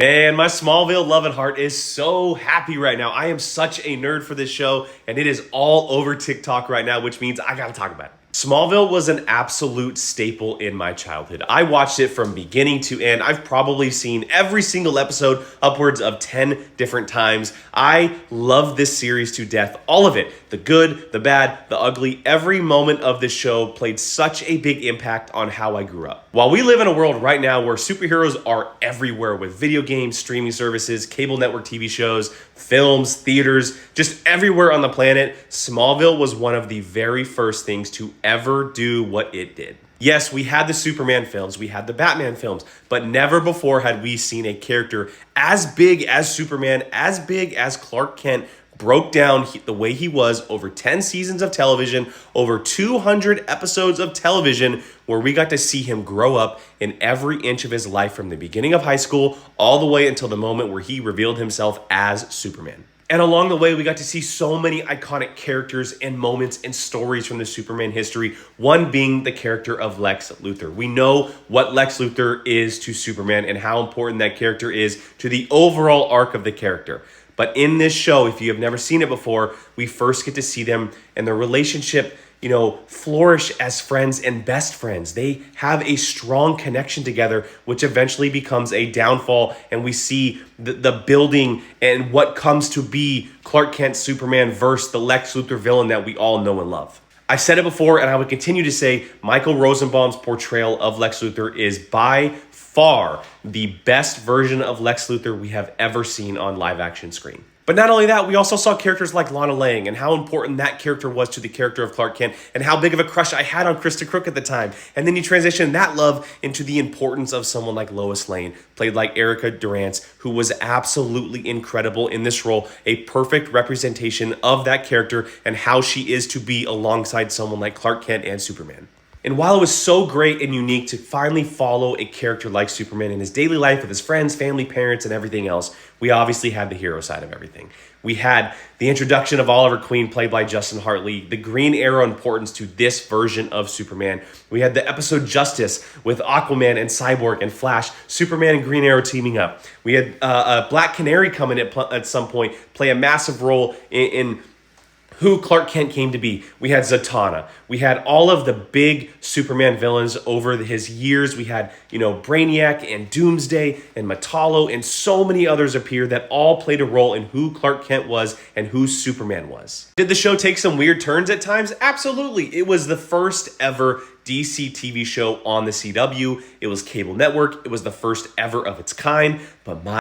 Man, my Smallville love and heart is so happy right now. I am such a nerd for this show, and it is all over TikTok right now, which means I gotta talk about it. Smallville was an absolute staple in my childhood. I watched it from beginning to end. I've probably seen every single episode upwards of 10 different times. I love this series to death. All of it. The good, the bad, the ugly. Every moment of this show played such a big impact on how I grew up. While we live in a world right now where superheroes are everywhere with video games, streaming services, cable network TV shows, films, theaters, just everywhere on the planet, Smallville was one of the very first things to ever do what it did. Yes, we had the Superman films, we had the Batman films, but never before had we seen a character as big as Superman, as big as Clark Kent, broke down the way he was over 10 seasons of television, over 200 episodes of television, where we got to see him grow up in every inch of his life from the beginning of high school all the way until the moment where he revealed himself as Superman. And along the way, we got to see so many iconic characters and moments and stories from the Superman history, one being the character of Lex Luthor. We know what Lex Luthor is to Superman and how important that character is to the overall arc of the character. But in this show, if you have never seen it before, we first get to see them and their relationship, flourish as friends and best friends. They have a strong connection together, which eventually becomes a downfall. And we see the building and what comes to be Clark Kent Superman versus the Lex Luthor villain that we all know and love. I said it before, and I would continue to say Michael Rosenbaum's portrayal of Lex Luthor is by far the best version of Lex Luthor we have ever seen on live action screen. But not only that, we also saw characters like Lana Lang and how important that character was to the character of Clark Kent and how big of a crush I had on Krista Crook at the time. And then you transition that love into the importance of someone like Lois Lane, played like Erica Durance, who was absolutely incredible in this role, a perfect representation of that character and how she is to be alongside someone like Clark Kent and Superman. And while it was so great and unique to finally follow a character like Superman in his daily life with his friends, family, parents, and everything else, we obviously had the hero side of everything. We had the introduction of Oliver Queen, played by Justin Hartley, the Green Arrow importance to this version of Superman. We had the episode Justice with Aquaman and Cyborg and Flash, Superman and Green Arrow teaming up. We had Black Canary come in at some point, play a massive role in who Clark Kent came to be. We had Zatanna. We had all of the big Superman villains over his years. We had, Brainiac and Doomsday and Metallo and so many others appear that all played a role in who Clark Kent was and who Superman was. Did the show take some weird turns at times? Absolutely. It was the first ever DC TV show on the CW. It was cable network. It was the first ever of its kind, but my